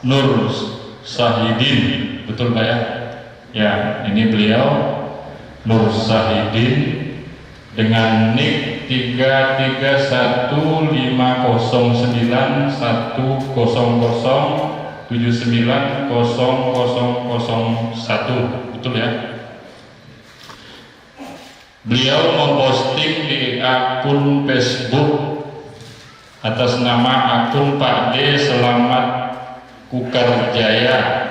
Nur Syahidin, betul Pak ya? Ya, ini beliau Nur Syahidin dengan NIK 33509790001, betul ya? Beliau memposting di akun Facebook atas nama akun Pak D Selamat Kukarjaya.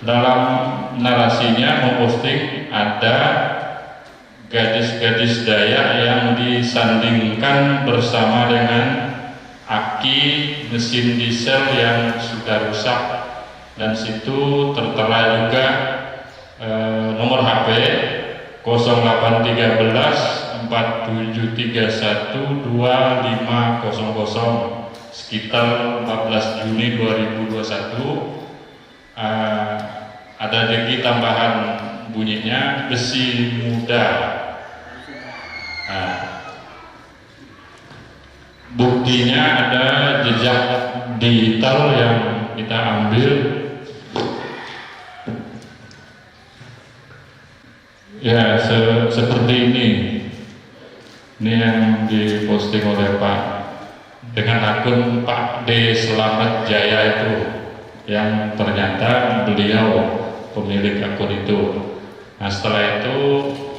Dalam narasinya memposting ada gadis-gadis Dayak yang disandingkan bersama dengan aki mesin diesel yang sudah rusak, dan situ tertera juga nomor HP 0813 47312500 sekitar 14 Juni 2021. Ada lagi tambahan bunyinya besi muda. Buktinya ada jejak digital yang kita ambil. Ya, seperti ini. Ini yang diposting oleh Pak dengan akun Pak D Selamat Jaya itu, yang ternyata beliau pemilik akun itu. Nah, setelah itu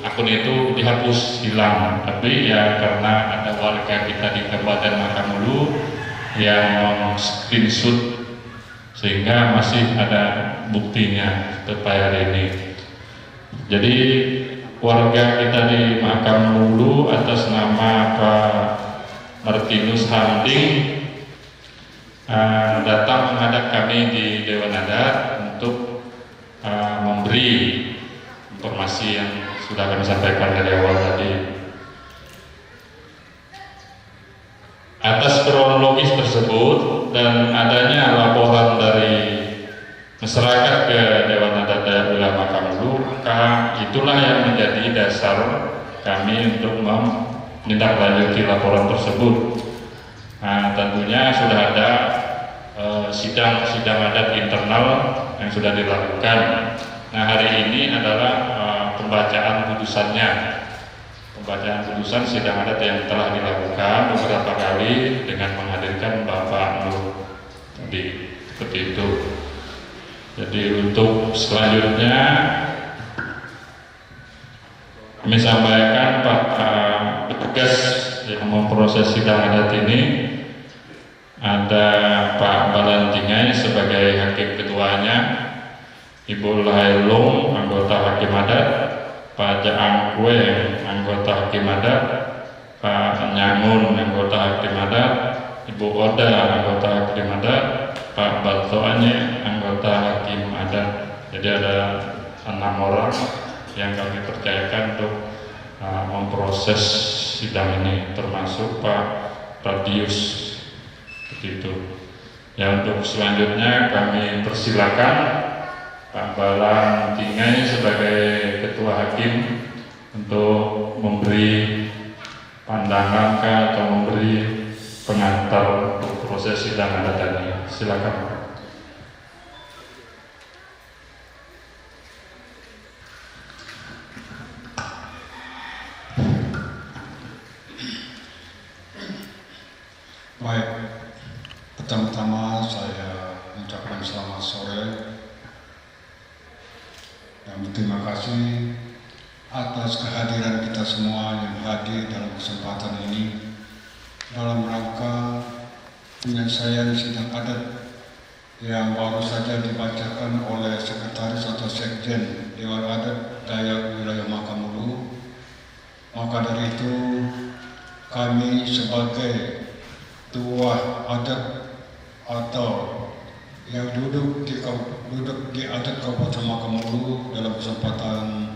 akun itu dihapus, hilang. Tapi ya karena ada warga kita di Kabupaten Makamulu yang screenshot, sehingga masih ada buktinya sampai hari ini. Jadi warga kita di Makamulu atas nama Pak Martinus Handing datang menghadap kami di Dewan Adat untuk memberi informasi yang sudah kami sampaikan dari awal tadi. Atas kronologis tersebut dan adanya laporan dari masyarakat ke Dewan Adat Dayak Wilayah Makamulu, maka itulah yang menjadi dasar kami untuk menindaklanjuti laporan tersebut. Nah, tentunya sudah ada sidang adat internal yang sudah dilakukan. Nah, hari ini adalah pembacaan putusannya. Pembacaan putusan sidang adat yang telah dilakukan beberapa kali dengan menghadirkan Bapak Nur tadi, seperti itu. Jadi untuk selanjutnya kami sampaikan Pak petugas yang memproses sidang adat ini, ada Pak Balantingai sebagai hakim ketuanya, Ibu Lailung anggota hakim adat, Pak Jaang Kue anggota hakim adat, Pak Nyangun anggota hakim adat, Ibu Oda anggota hakim adat, Pak Baltoanye anggota hakim adat. Jadi ada 6 orang yang kami percayakan untuk memproses sidang ini, termasuk Pak Radius. Begitu. Ya, untuk selanjutnya kami persilakan Pak Balantingai sebagai ketua hakim untuk memberi pandangan atau memberi pengantar untuk proses sidang adat ini. Silakan. Baik, pertama-tama saya mengucapkan selamat sore dan berterima kasih atas kehadiran kita semua yang hadir dalam kesempatan ini dalam rangka penyelesaian sidang adat yang baru saja dibacakan oleh Sekretaris atau Sekjen Dewan Adat Dayak Wilayah Makamulu. Maka dari itu kami sebagai Tua Adat atau yang duduk di adat Kabupaten Makamulu, dalam kesempatan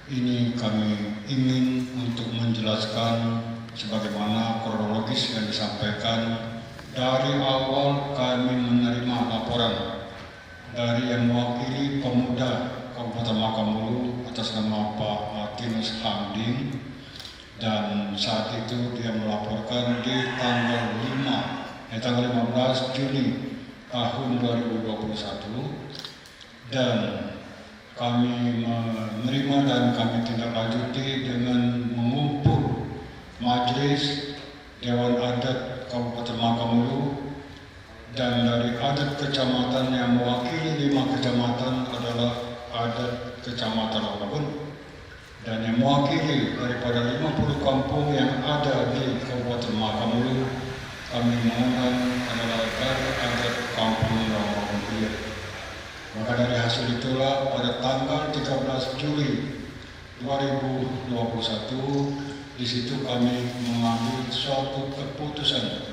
ini kami ingin untuk menjelaskan sebagaimana kronologis yang disampaikan. Dari awal kami menerima laporan dari yang mewakili pemuda Kabupaten Makamulu atas nama Pak Martinus Handing, dan saat itu dia melaporkan di tanggal 15 Juni tahun 2021 dan kami menerima dan kami tindak lanjuti dengan mengumpul Majelis Dewan Adat Kabupaten Makamulu dan dari adat kecamatan yang mewakili 5 kecamatan adalah adat kecamatan Lawabun dan yang mewakili daripada 50 kampung yang ada di Kabupaten Makamulu kami mengundang adalah dari adat kampung Lawabun Hilir. Maka dari hasil itulah pada tanggal 13 Juli 2021 di situ kami mengambil suatu keputusan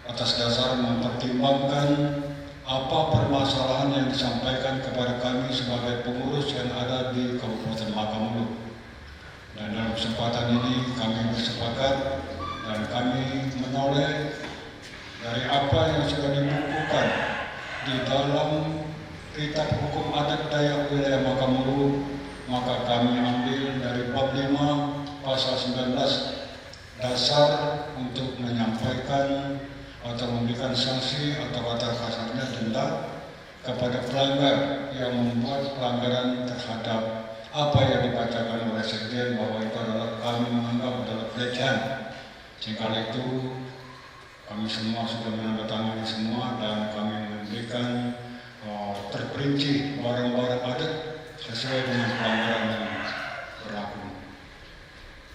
atas dasar mempertimbangkan apa permasalahan yang disampaikan kepada kami sebagai pengurus yang ada di Kabupaten Makamulu. Dan dalam kesempatan ini kami bersepakat dan kami menoleh dari apa yang sudah dibukukan di dalam Kitab Hukum Adat Dayak Wilayah Makamulu, maka kami ambil dari bab 5 pasal 19 dasar untuk menyampaikan atau memberikan sanksi atau kata kasarnya denda kepada pelanggar yang membuat pelanggaran terhadap apa yang dibacakan oleh Sekjen bahwa itu adalah kami menganggap adalah pelecehan. Sehingga itu kami semua sudah menandatangani semua dan kami memberikan terperinci barang-barang adat sesuai dengan pelanggaran yang berlaku.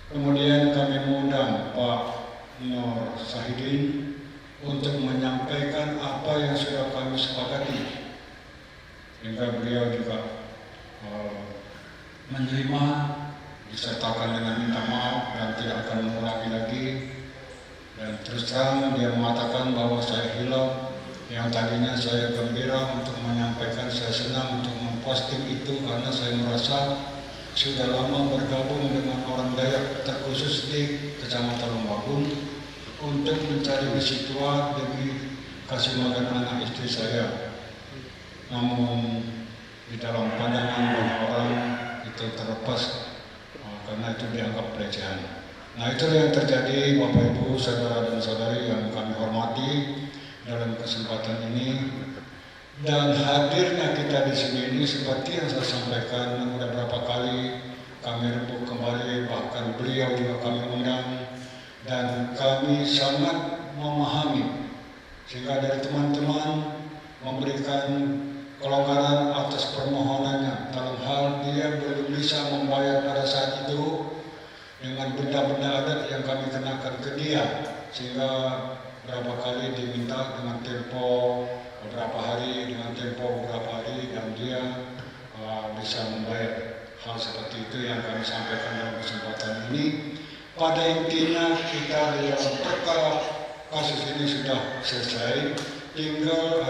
Kemudian kami mengundang Pak Nur Sahidin untuk menyampaikan apa yang sudah kami sepakati, hingga beliau juga menerima disertakan dengan minta maaf dan tidak akan mengulangi lagi. Dan terus terang dia mengatakan bahwa saya hilaf, yang tadinya saya gembira untuk menyampaikan, saya senang untuk memposting itu karena saya merasa sudah lama bergabung dengan orang Dayak terkhusus di Kecamatan Lawabun untuk mencari besi tua demi kasih makan anak istri saya. Namun di dalam pandangan banyak orang itu terlepas karena itu dianggap pelecehan. Nah, itulah yang terjadi Bapak Ibu, saudara dan saudari yang kami hormati dalam kesempatan ini. Dan hadirnya kita di sini ini seperti yang saya sampaikan sudah berapa kali kami rembuk kembali, bahkan beliau juga kami undang. Dan kami sangat memahami sehingga dari teman-teman memberikan kelonggaran atas permohonannya dalam hal dia belum bisa membayar pada saat itu dengan benda-benda adat yang kami kenakan ke dia, sehingga berapa kali diminta dengan tempo beberapa hari, dengan tempo beberapa hari dan dia bisa membayar. Hal seperti itu yang kami sampaikan dalam kesempatan ini. Pada intinya kita di dalam perkara kasus ini sudah selesai, tinggal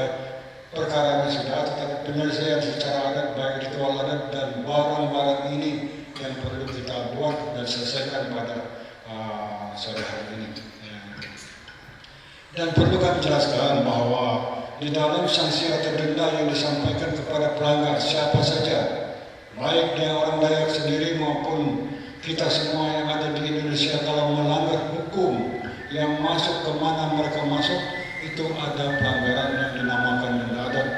perkara ini sudah, tetapi penyelesaian secara adat baik ritual adat dan barang-barang ini yang perlu kita buat dan selesaikan pada sore hari ini. Dan perlu kami jelaskan bahwa di dalam sanksi atau denda yang disampaikan kepada pelanggar siapa saja, baik dia orang Dayak sendiri maupun kita semua yang ada di Indonesia, kalau melanggar hukum yang masuk kemana mereka masuk, itu ada pelanggaran yang dinamakan denda adat.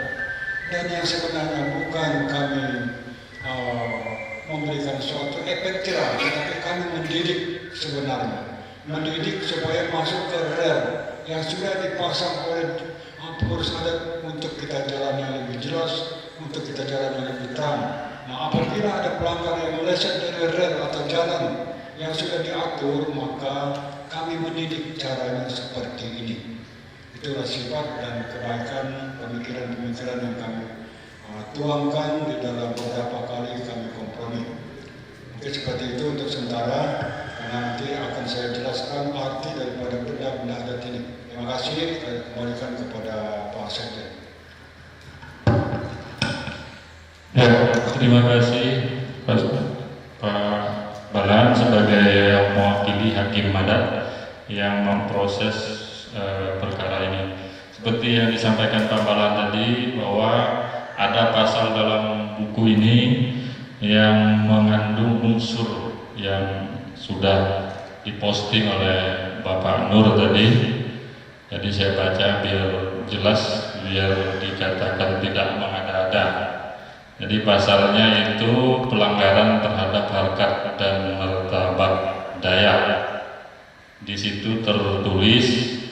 Dan yang sebenarnya bukan kami memberikan suatu efek jerah, tetapi kami mendidik sebenarnya. Mendidik supaya masuk ke rel yang sudah dipasang oleh pengurus adat untuk kita jalan yang lebih jelas, untuk kita jalan yang lebih terang. Nah, apabila ada pelanggar yang meleset dari rel atau jalan yang sudah diatur, maka kami mendidik caranya seperti ini. Itulah sifat dan kebaikan pemikiran-pemikiran yang kami tuangkan di dalam beberapa kali kami kompromi. Mungkin seperti itu untuk sementara, karena nanti akan saya jelaskan arti daripada benda-benda adat ini. Terima kasih, saya kembalikan kepada Pak Sekjen. Ya, terima kasih Pak Balan sebagai mewakili Hakim Adat yang memproses perkara ini. Seperti yang disampaikan Pak Balan tadi, bahwa ada pasal dalam buku ini yang mengandung unsur yang sudah diposting oleh Bapak Nur tadi, Jadi saya baca biar jelas, biar dikatakan tidak mengada-ada. Jadi pasalnya itu pelanggaran terhadap harkat dan martabat Dayak. Di situ tertulis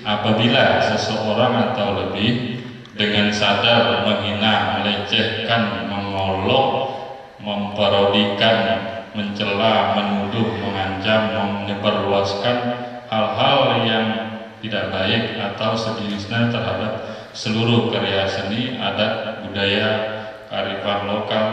apabila seseorang atau lebih dengan sadar menghina, melecehkan, mengolok, memparodikan, mencela, menuduh, mengancam, menyebarluaskan hal-hal yang tidak baik atau sejenisnya terhadap seluruh karya seni, adat, budaya, kearifan lokal,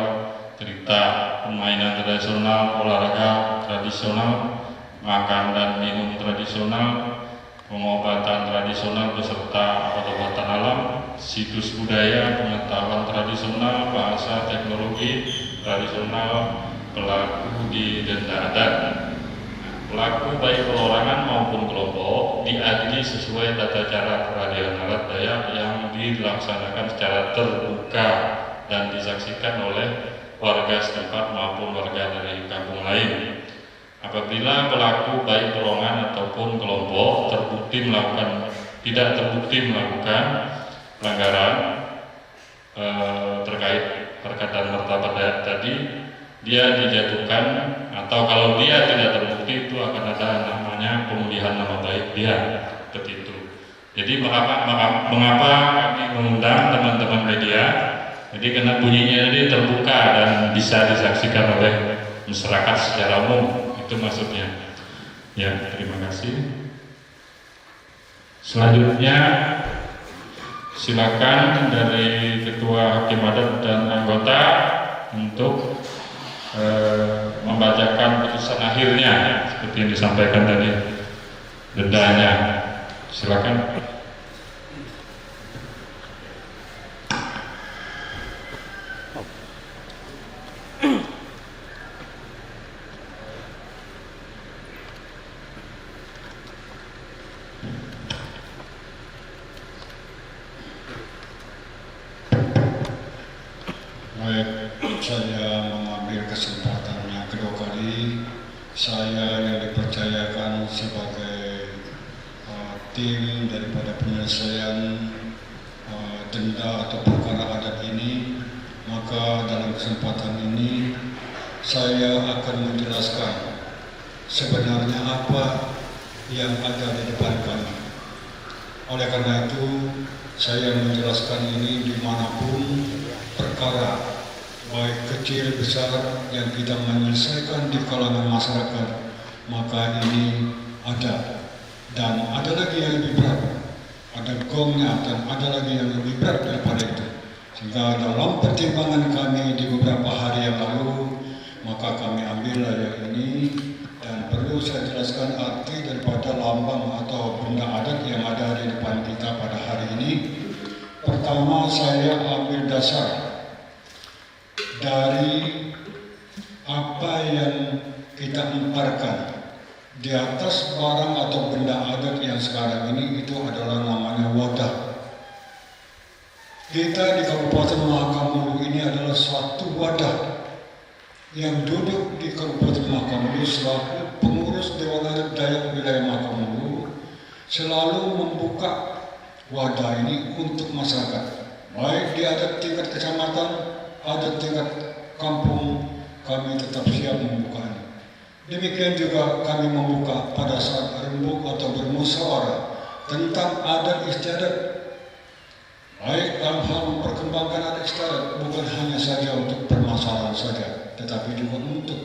cerita, permainan tradisional, olahraga tradisional, makan dan minum tradisional, pengobatan tradisional beserta obat-obatan alam, situs budaya, pengetahuan tradisional, bahasa, teknologi tradisional, pelaku di denda adat. Pelaku baik perorangan maupun kelompok diadili sesuai tata cara peradilan adat Dayak yang dilaksanakan secara terbuka dan disaksikan oleh warga setempat maupun warga dari kampung lain. Apabila pelaku baik perorangan ataupun kelompok tidak terbukti melakukan pelanggaran terkait harkat dan martabat Dayak tadi, dia dijatuhkan, atau kalau dia tidak terbukti itu akan ada namanya pemulihan nama baik dia, seperti itu. Jadi mengapa kami mengundang teman-teman media? Jadi karena bunyinya ini terbuka dan bisa disaksikan oleh masyarakat secara umum, itu maksudnya. Ya, terima kasih. Selanjutnya silakan dari Ketua Hakim Adat dan anggota untuk membacakan putusan akhirnya seperti yang disampaikan tadi, dendanya. Silakan. Saya mengambil kesempatan yang kedua kali, saya yang dipercayakan sebagai tim daripada penyelesaian denda atau perkara adat ini, maka dalam kesempatan ini saya akan menjelaskan sebenarnya apa yang ada di depan kami. Oleh karena itu, saya menjelaskan ini dimanapun perkara baik kecil besar yang kita menyelesaikan di kalangan masyarakat, maka ini ada, dan ada lagi yang lebih berat, ada gongnya, dan ada lagi yang lebih berat daripada itu. Sehingga dalam pertimbangan kami di beberapa hari yang lalu, maka kami ambillah yang ini, dan perlu saya jelaskan arti daripada lambang atau benda adat yang ada di depan kita pada hari ini. Pertama, saya ambil dasar dari apa yang kita emparkan di atas barang atau benda adat yang sekarang ini, itu adalah namanya wadah. Kita di Kabupaten Mahakamulu ini adalah suatu wadah yang duduk di Kabupaten Mahakamulu selaku pengurus Dewan Adat Dayak Wilayah Mahakamulu, selalu membuka wadah ini untuk masyarakat, baik di adat tingkat kecamatan, ada tingkat kampung, kami tetap siap membukanya. Demikian juga kami membuka pada saat rembuk atau bermusyawarah tentang adat istiadat, baik dalam hal memperkembangkan adat istiadat, bukan hanya saja untuk permasalahan saja, tetapi juga untuk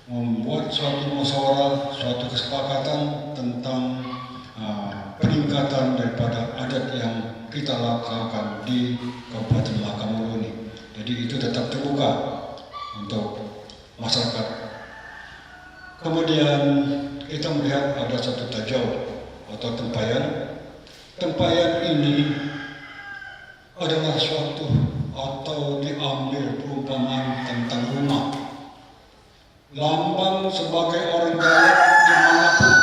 membuat suatu musyawarah, suatu kesepakatan tentang peningkatan daripada adat yang kita lakukan di Kabupaten Mahakamulu ini. Jadi itu tetap terbuka untuk masyarakat. Kemudian kita melihat ada satu tajau atau tempayan. Tempayan ini adalah suatu atau diambil perumpamaan tentang rumah. Lambang sebagai orang Dayak dimanapun.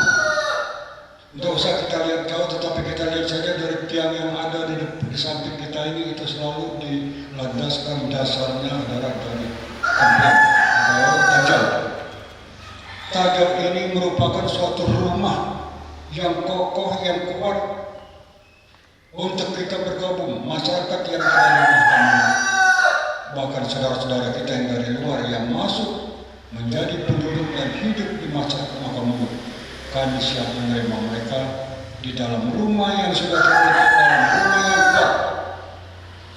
Tidak usah kita lihat jauh, tetapi kita lihat saja dari tiang yang ada di samping kita ini, itu selalu dilandaskan dasarnya adalah dari tempat atau tajam. Tajam ini merupakan suatu rumah yang kokoh, yang kuat, untuk kita bergabung, masyarakat yang ada di Mahkamah, bahkan saudara-saudara kita yang dari luar yang masuk menjadi penduduk dan hidup di masyarakat Mahkamah. Kami siap menerima mereka di dalam rumah yang sudah terbuat, dalam rumah yang kuat,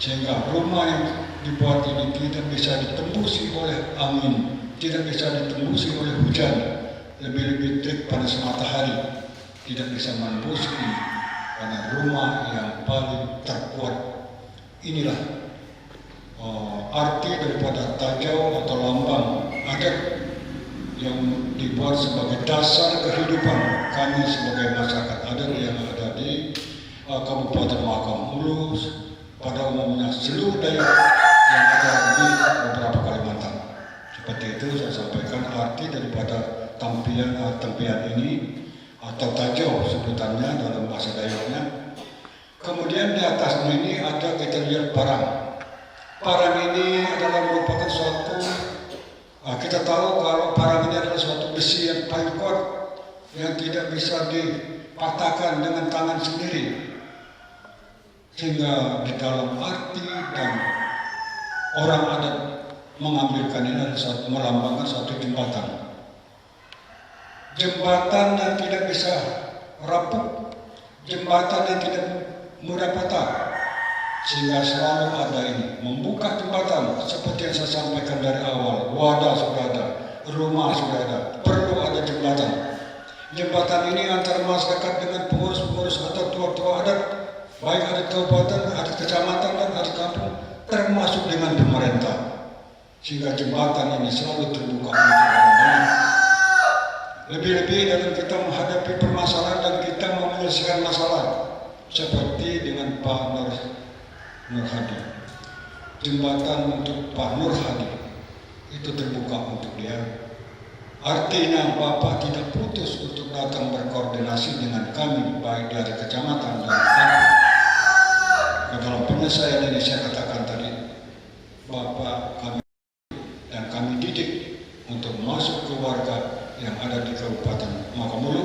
sehingga rumah yang dibuat ini tidak bisa ditembusi oleh angin, tidak bisa ditembusi oleh hujan, lebih-lebih terik panas matahari, tidak bisa menembus ini, karena rumah yang paling terkuat. Inilah arti daripada tajau atau lambang adat yang dibuat sebagai dasar kehidupan kami sebagai masyarakat adat yang ada di Kabupaten Mahakam Hulu, pada umumnya seluruh daerah yang ada di beberapa Kalimantan. Seperti itu saya sampaikan arti daripada tampian ini atau tajau sebutannya dalam bahasa daerahnya. Kemudian di atasnya ini ada kita lihat parang. Parang ini adalah merupakan suatu, kita tahu kalau parang ini adalah suatu besi yang paling kuat, yang tidak bisa dipatahkan dengan tangan sendiri. Sehingga di dalam arti dan orang adat mengambilkan ini adalah melambangkan suatu jembatan. Jembatan yang tidak bisa rapuh, jembatan yang tidak mudah patah. Sehingga selalu ada ini, membuka jembatan seperti yang saya sampaikan dari awal. Wadah sudah ada, rumah sudah ada, perlu ada jembatan. Jembatan ini antara masyarakat dengan pengurus-pengurus atau tua-tua adat, baik ada kabupaten, ada kecamatan, dan ada kampung, termasuk dengan pemerintah. Sehingga jembatan ini selalu terbuka untuk orang-orang. Lebih-lebih dalam kita menghadapi permasalahan dan kita menyelesaikan masalah, seperti dengan Pak Nur Hadi. Jembatan untuk Pak Nur Hadi itu terbuka untuk dia. Artinya Bapak tidak putus untuk datang berkoordinasi dengan kami, baik dari kecamatan dan kampung. Dalam penyelesaian ini saya katakan tadi, Bapak kami dan kami didik untuk masuk ke warga yang ada di Kabupaten Mahakam Hulu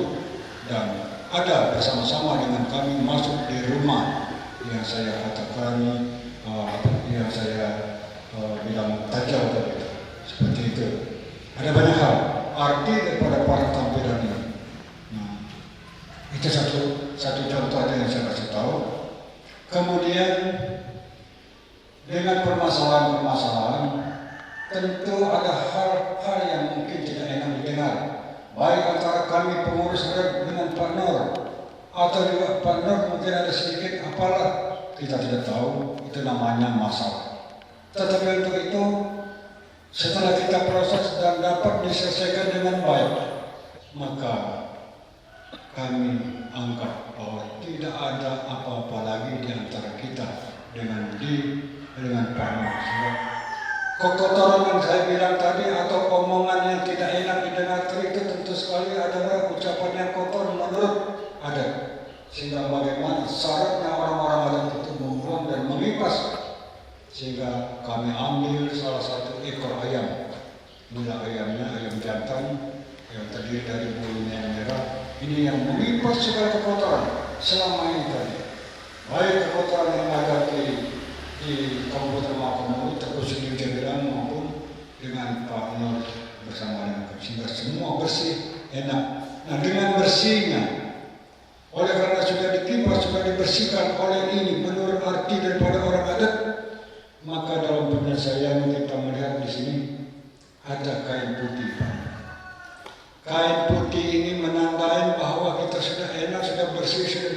dan ada bersama-sama dengan kami masuk di rumah yang saya katakan, yang saya bilang tajau tadi, seperti itu. Ada banyak hal arti daripada para tampilan ini. Nah, itu satu contoh aja yang saya kasih tahu. Kemudian dengan permasalahan-permasalahan, tentu ada hal-hal yang mungkin tidak enak didengar, baik antara kami pengurus adat dengan Pak Nur, atau juga Pak Nur mungkin ada sedikit apalah, kita tidak tahu, itu namanya masalah. Tetapi untuk itu, setelah kita proses dan dapat diselesaikan dengan baik, maka kami anggap bahwa tidak ada apa-apa lagi di antara kita dengan Pak Nur. Kekotoran yang saya bilang tadi atau omongan yang tidak enak didengar itu tentu sekali adalah ucapan yang kotor menurut adat. Sehingga bagaimana syaratnya orang-orang adat itu membuang dan mengipas, sehingga kami ambil salah satu ekor ayam. Inilah ayamnya, ayam jantan yang terdiri dari bulunya yang merah. Ini yang mengipas segala kekotoran selama ini tadi, baik kekotoran yang ada di Kabupaten Mahakam Hulu terkhusus di Jemberang maupun dengan Pak Nur bersama dengan kami, sehingga semua bersih, enak. Nah, dengan bersihnya, oleh karena sudah dikipas, sudah dibersihkan oleh ini menurut arti daripada orang adat, maka dalam penyelesaian kita melihat di sini ada kain putih. Kain putih ini menandai bahwa kita sudah enak, sudah bersih, sudah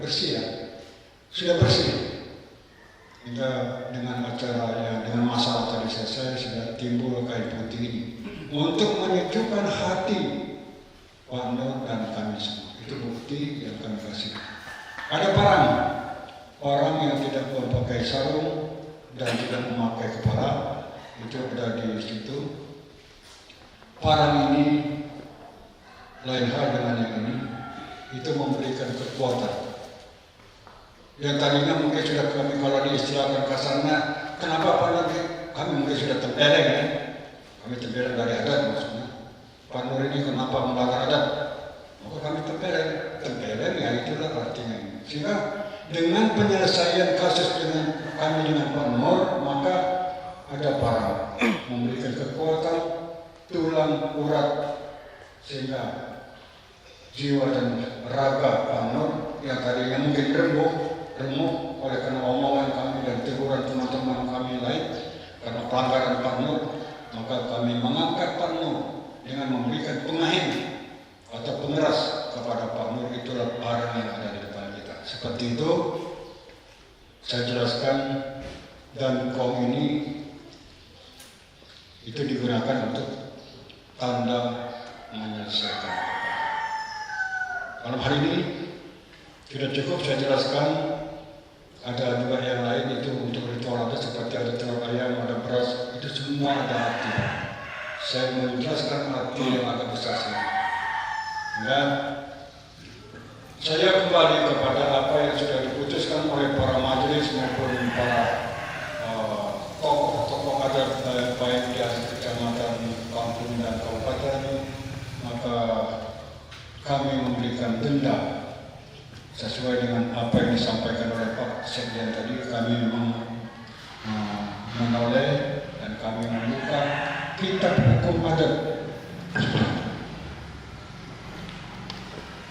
bersih ya, sudah bersih. Hingga dengan acara yang dengan masalah tadi selesai, sudah timbul kain putih ini untuk menyejukkan hati Pak Nur dan kami semua. Itu bukti yang kami kasih. Ada parang yang tidak memakai sarung dan tidak memakai kepala, itu ada di situ. Parang ini lain hal dengan yang ini, itu memberikan kekuatan. Yang tadinya mungkin sudah kami, kalau diistilahkan kasarnya, kenapa Pak Nur? Kami mungkin sudah tempeleng ya, kami tempeleng dari adat maksudnya. Pak Nur ini kenapa melanggar adat? Maka kami tempeleng ya, itulah artinya. Sehingga dengan penyelesaian kasus kami dengan Pak Nur, maka ada barang memberikan kekuatan tulang urat sehingga jiwa dan raga Pak Nur yang tadinya mungkin remuk oleh karena omongan kami dan teguran teman-teman kami lain karena pelanggaran Pak Nur, maka kami mengangkat Pak Nur dengan memberikan pengahing atau pengeras kepada Pak Nur. Itulah barang yang ada di depan kita. Seperti itu saya jelaskan, dan kong ini itu digunakan untuk tanda menyelesaikan. Malam hari ini tidak cukup saya jelaskan, ada juga yang lain itu untuk ritual adat seperti ada telur ayam, ada beras, itu semua ada arti. Saya menjelaskan arti yang agak besar sini. Dan saya kembali kepada apa yang sudah diputuskan oleh para majelis maupun para tokoh-tokoh adat baik di kecamatan, kampung dan kabupaten. Maka kami memberikan denda sesuai dengan apa yang disampaikan oleh Pak Sekjen tadi. Kami memang menoleh dan kami membuka kitab hukum adat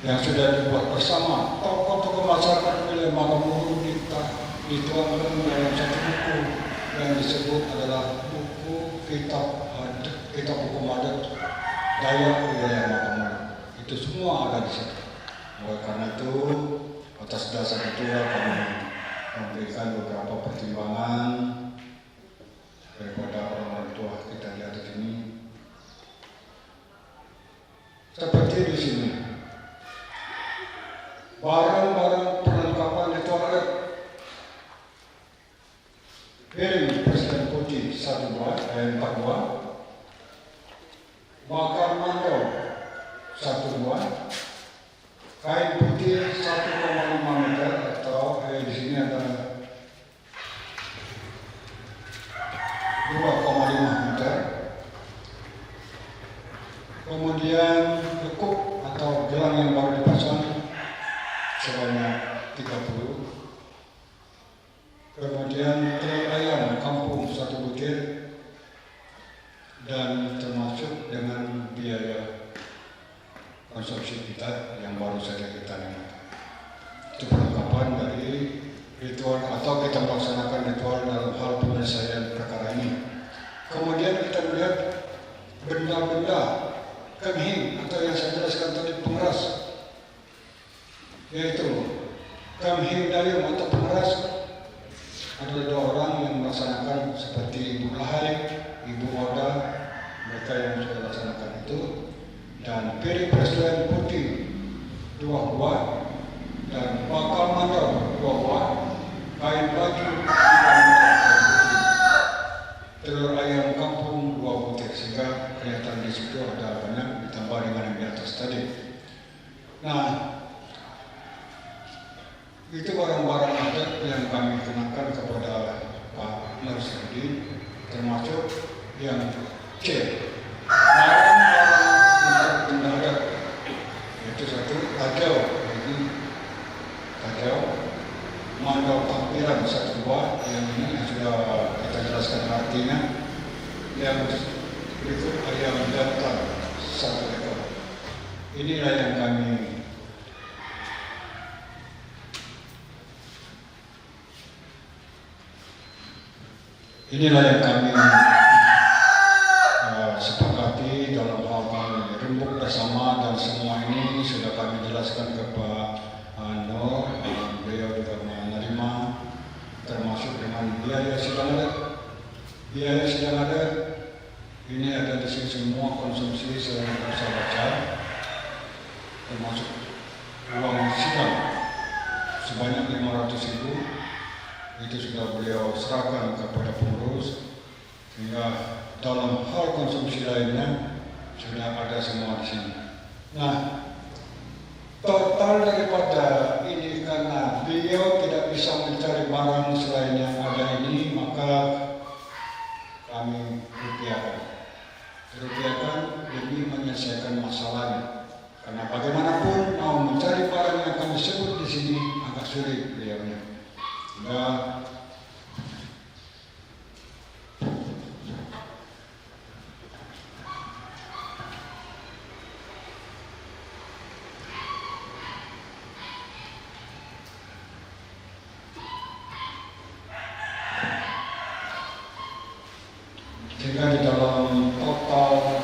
yang sudah dibuat bersama tokoh-tokoh masyarakat wilayah Makamulu, dituangkan dalam satu buku yang disebut adalah buku kitab hukum adat Dayak wilayah Makamulu. Itu semua ada di situ. Oleh karena itu, atas dasar itu kami memberikan beberapa pertimbangan daripada orang tua kita di atas ini. Seperti di sini, barang-barang perlengkapan ritual adat, piring presiden putih 1 buah, 4 buah, bakar mandor 1 buah, kain putih 1,5 meter atau di sini ada 2,5 meter. Kemudian lekuk atau gelang yang baru dipasang sebanyak 30. Kemudian telur ayam kampung 1 butir, dan termasuk dengan biaya konsumsi kita yang baru saja kita namakan. Itu perlengkapan dari ritual atau kita melaksanakan ritual dalam hal penyelesaian perkara ini. Kemudian kita melihat benda-benda kemhing atau yang saya jelaskan tadi, pengeras, yaitu kemhing dayung atau pengeras adalah 2 orang yang melaksanakan seperti Ibu Lahai, Ibu Oda, mereka yang sudah laksanakan itu. Dan piring presiden putih 2 buah, dan bakal mandor 2 buah, kain baju 3 meter, telur ayam kampung 2 butir, sehingga kelihatan di situ ada banyak ditambah dengan yang di atas tadi. Nah, itu barang-barang adat yang kami kenakan kepada Pak Narsudin, termasuk yang C, barang-barang benda adat, yaitu 1 tajau, ini tajau, mandor tampilan 1 buah, yang ini sudah kita jelaskan artinya. Yang berikut ayam jantan 1 ekor. Inilah yang kami sepakati dalam hal kami rembuk bersama, dan semua ini sudah kami jelaskan ke Pak Nur, dan beliau juga menerima, termasuk dengan biaya sidang adat. Biaya sidang adat ini ada di sini semua konsumsi saya bisa baca, termasuk uang sidang sebanyak 500.000. Itu sudah beliau serahkan kepada pengurus, sehingga dalam hal konsumsi lainnya sudah ada semua di sini. Nah, total daripada ini, karena beliau tidak bisa mencari barang selain yang ada ini, maka kami rupiahkan demi menyelesaikan masalahnya. Karena bagaimanapun mau mencari barang yang kami sebut di sini agak Zurich beliaunya. Nah, sehingga di dalam total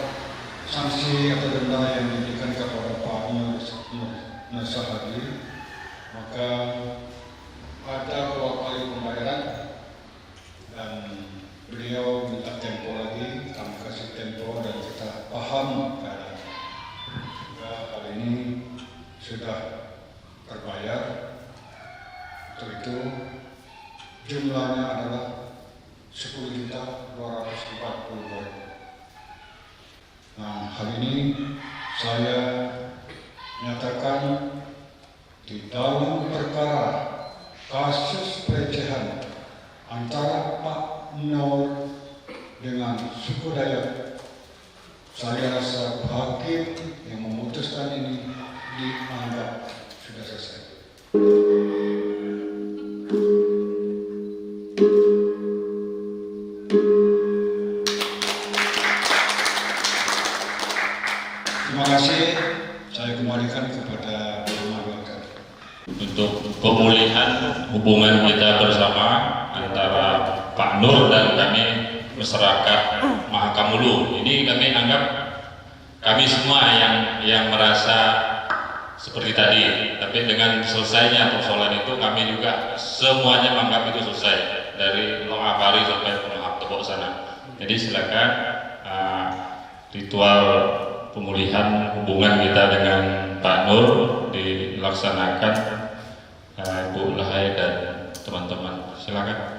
sanksi atau denda yang diberikan kepada Pak Nur Sahadi, maka ada 2 kali pembayaran dan beliau minta tempo lagi, kami kasih tempo dan kita paham keadaan. Sehingga kali ini sudah terbayar. Untuk itu jumlahnya adalah 10.240.000. Nah, hari ini saya nyatakan di dalam perkara kasus pelecehan antara Pak Nur dengan suku Dayak, saya rasa hakim yang memutuskan ini dianggap sudah selesai. Terima kasih. Saya kembalikan kepada Bapak Wakil. Untuk pemulihan hubungan kita bersama antara Pak Nur dan kami masyarakat Mahakamulu, ini kami anggap kami semua yang merasa seperti tadi, tapi dengan selesainya persoalan itu kami juga semuanya menganggap itu selesai dari Long Apari sampai Long Tebok sana. Jadi silakan ritual pemulihan hubungan kita dengan Pak Nur dilaksanakan Bu Lahai dan teman-teman. Silakan.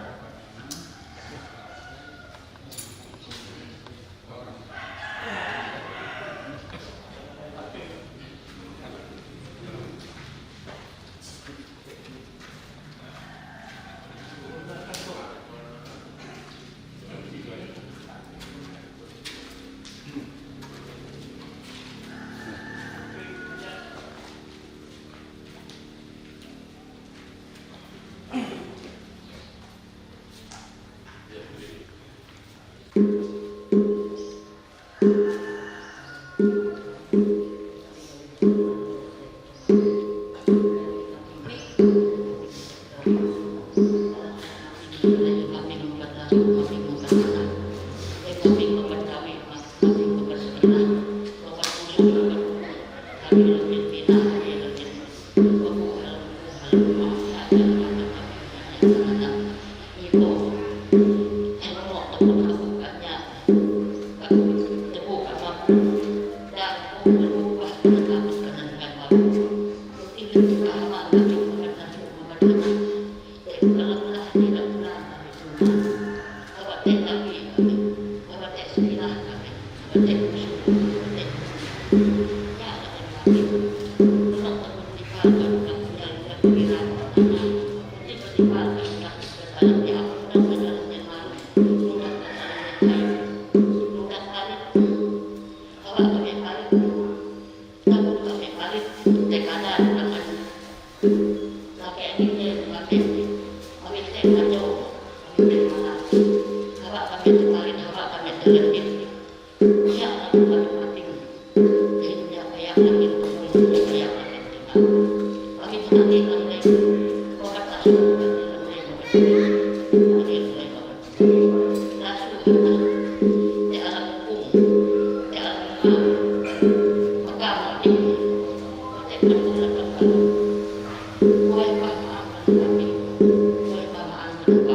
Terima kasih.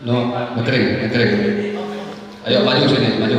No, ngekering. Ayo maju sini, maju.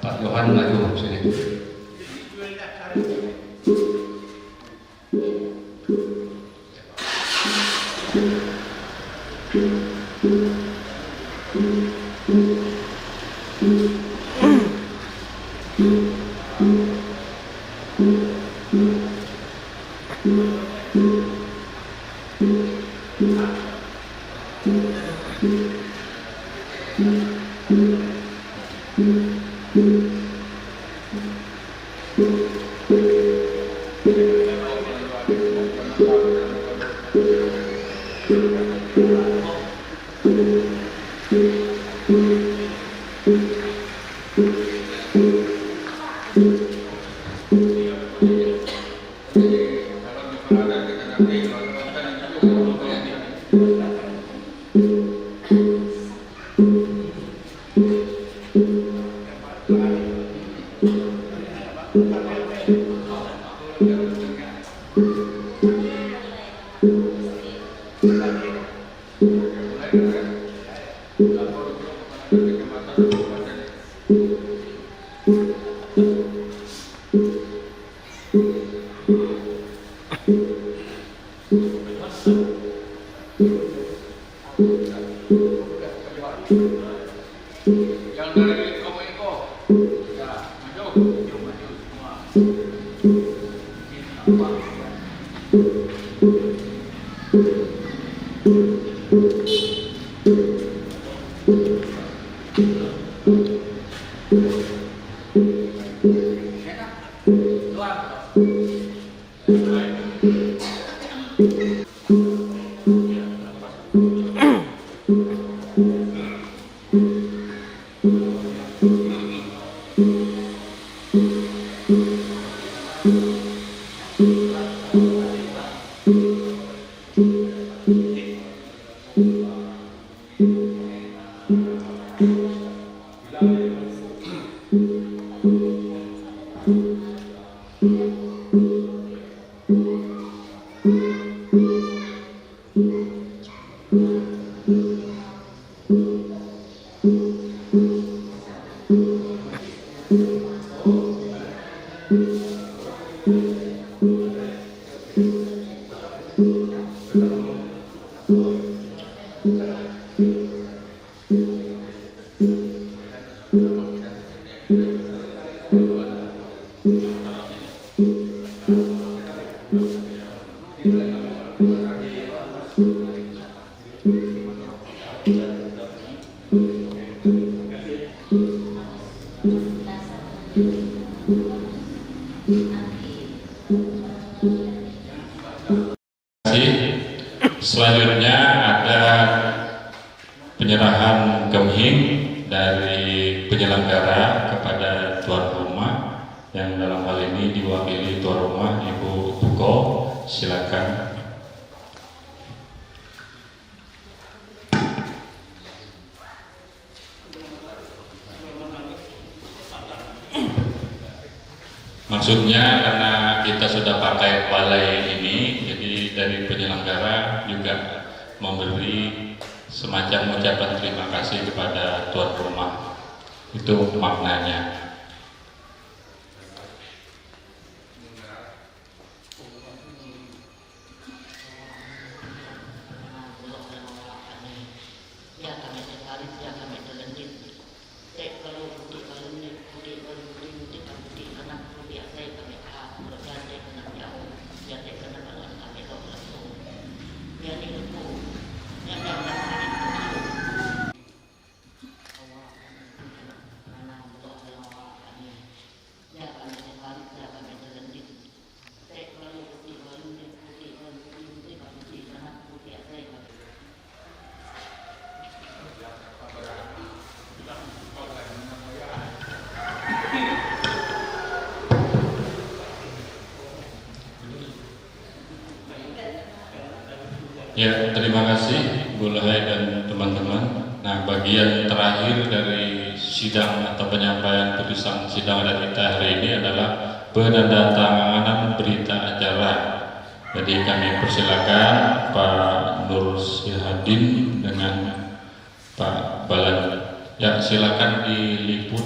Pak Johan maju sini. Yang dari kamu Eko, ya maju semua. Selanjutnya ada penyerahan gemhing dari penyelenggara kepada tuan rumah, yang dalam hal ini diwakili tuan rumah Ibu Tuko. Silakan. Maksudnya karena kita sudah pakai walai ini, jadi dari penyelenggara juga memberi semacam ucapan terima kasih kepada tuan rumah. Itu maknanya. Ya, terima kasih Bu Lahai dan teman-teman. Nah, bagian terakhir dari sidang atau penyampaian putusan sidang adat kita hari ini adalah penandatanganan berita acara. Jadi kami persilakan Pak Nur Syihadin dengan Pak Balan. Ya, silakan diliput.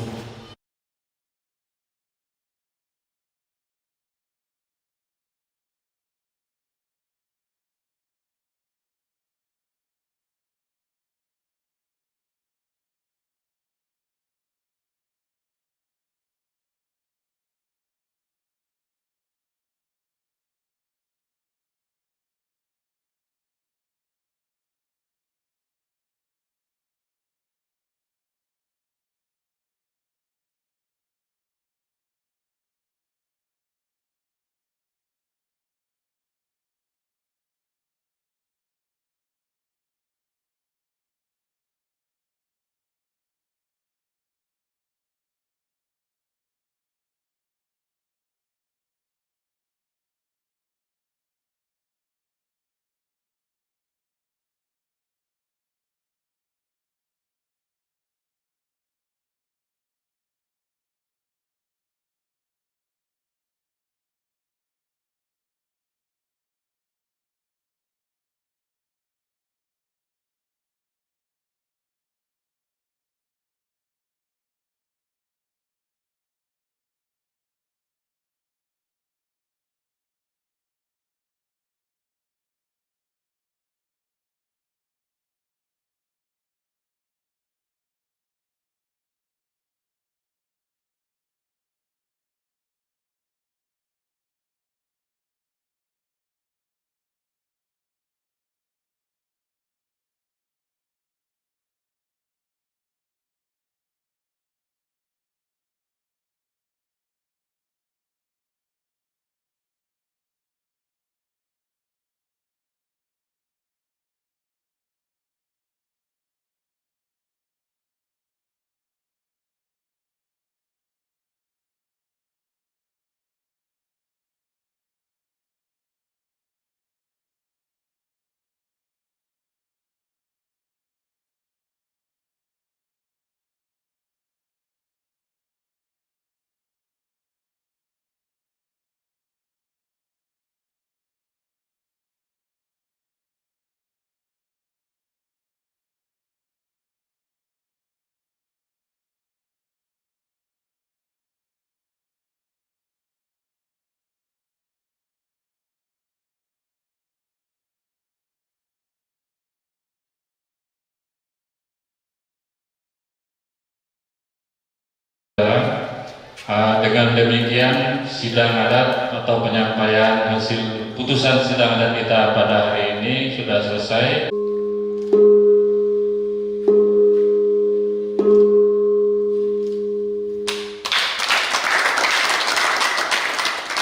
Dengan demikian sidang adat atau penyampaian hasil putusan sidang adat kita pada hari ini sudah selesai.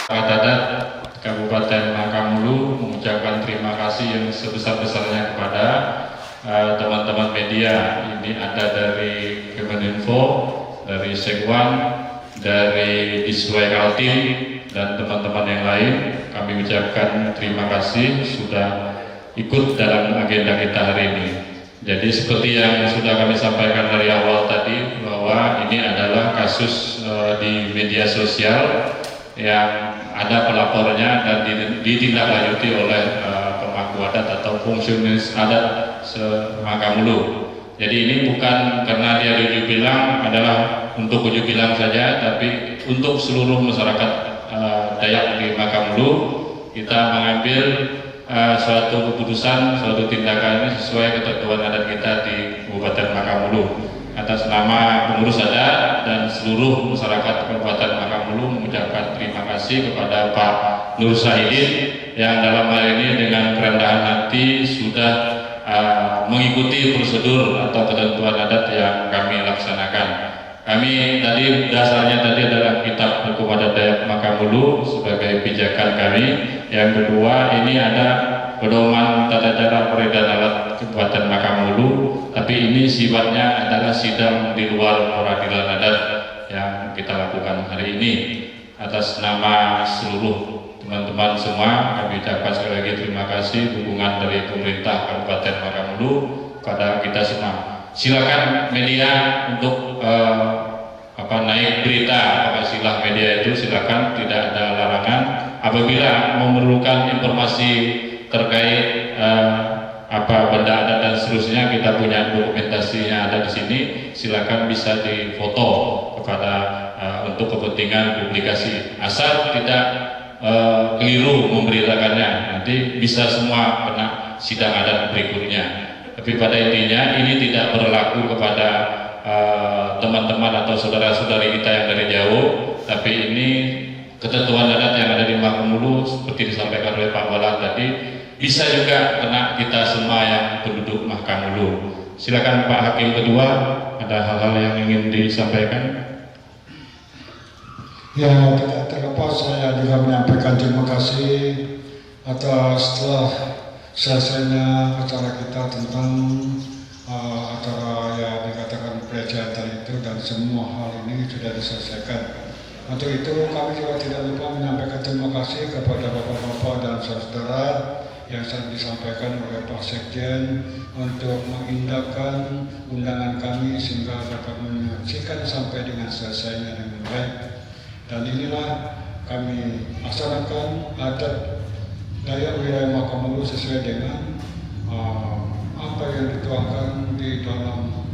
Masyarakat adat Kabupaten Makamulu mengucapkan terima kasih yang sebesar-besarnya kepada teman-teman media. Ini ada dari Kemeninfo, dari Sekwan, dari Disway Kaltim, dan teman-teman yang lain. Kami ucapkan terima kasih sudah ikut dalam agenda kita hari ini. Jadi seperti yang sudah kami sampaikan dari awal tadi, bahwa ini adalah kasus di media sosial yang ada pelapornya dan ditindaklanjuti oleh pemangku adat atau fungsionaris adat se-Makamulu. Jadi ini bukan karena dia ujuk bilang adalah untuk ujuk bilang saja, tapi untuk seluruh masyarakat Dayak di Makamulu. Kita mengambil suatu keputusan, suatu tindakan ini sesuai ketentuan adat kita di Kabupaten Makamulu. Atas nama pengurus adat dan seluruh masyarakat Kabupaten Makamulu mengucapkan terima kasih kepada Pak Nur Sahidin yang dalam hal ini dengan kerendahan hati sudah mengikuti prosedur atau ketentuan adat yang kami laksanakan. Kami tadi dasarnya adalah kitab hukum adat Dayak Makamulu sebagai pijakan kami. Yang kedua, ini ada pedoman tata cara peredaran alat Kabupaten Makamulu, tapi ini sifatnya adalah sidang di luar peradilan adat yang kita lakukan hari ini. Atas nama seluruh teman-teman semua, kami ucapkan sekali lagi terima kasih dukungan dari pemerintah Kabupaten Makamulu kepada kita semua. Silakan media untuk naik berita, silah media itu silakan, tidak ada larangan. Apabila memerlukan informasi terkait benda adat dan seterusnya, kita punya dokumentasinya ada di sini. Silakan bisa difoto kepada untuk kepentingan publikasi. Asal tidak keliru memberitakannya, nanti bisa semua kena sidang adat berikutnya. Tapi pada intinya ini tidak berlaku kepada teman-teman atau saudara-saudari kita yang dari jauh, tapi ini ketentuan adat yang ada di Makamulu seperti disampaikan oleh Pak Walan tadi, bisa juga kena kita semua yang penduduk Makamulu. Silakan Pak Hakim Kedua, ada hal-hal yang ingin disampaikan? Ya, tidak terlepas saya juga menyampaikan terima kasih atas setelah selesainya acara kita tentang acara yang dikatakan pelecehan itu, dan semua hal ini sudah diselesaikan. Untuk itu kami juga tidak lupa menyampaikan terima kasih kepada bapak-bapak dan saudara yang sudah disampaikan oleh Pak Sekjen untuk mengindahkan undangan kami sehingga dapat menyaksikan sampai dengan selesainya dengan baik. Dan inilah kami laksanakan adat Dayak wilayah Makamulu sesuai dengan apa yang dituangkan di dalam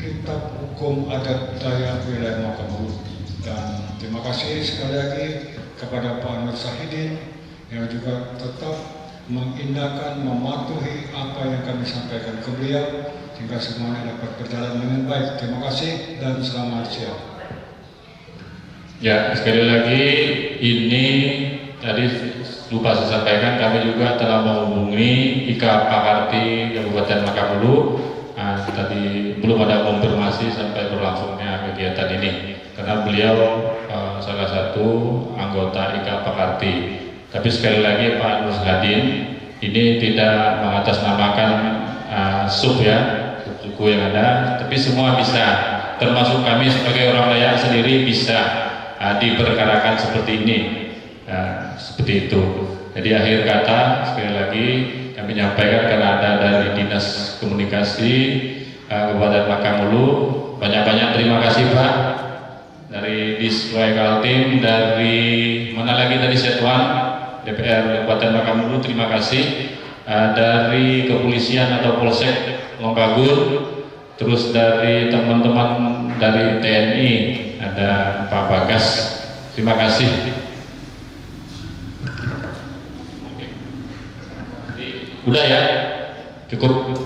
kitab hukum adat Dayak wilayah Makamulu. Dan terima kasih sekali lagi kepada Pak Nur Sahidin yang juga tetap mengindahkan, mematuhi apa yang kami sampaikan ke beliau sehingga semuanya dapat berjalan dengan baik. Terima kasih dan selamat siang. Ya, sekali lagi ini tadi lupa saya sampaikan, kami juga telah menghubungi Ika Pakarti Kabupaten Makamulu. Tadi belum ada konfirmasi sampai berlangsungnya kegiatan ini, karena beliau salah satu anggota Ika Pakarti. Tapi sekali lagi Pak Nur Sahidin ini tidak mengatasnamakan suku yang ada, tapi semua bisa, termasuk kami sebagai orang Dayak sendiri bisa diperkarakan seperti ini, seperti itu. Jadi akhir kata sekali lagi kami menyampaikan karena ada dari Dinas Komunikasi Kabupaten Makamulu, banyak-banyak terima kasih Pak, dari Disway Kaltim, dari mana lagi tadi Setuan DPR Kabupaten Makamulu, terima kasih, dari kepolisian atau Polsek Longkagur, terus dari teman-teman dari TNI ada Pak Bagas, terima kasih. Udah ya, cukup.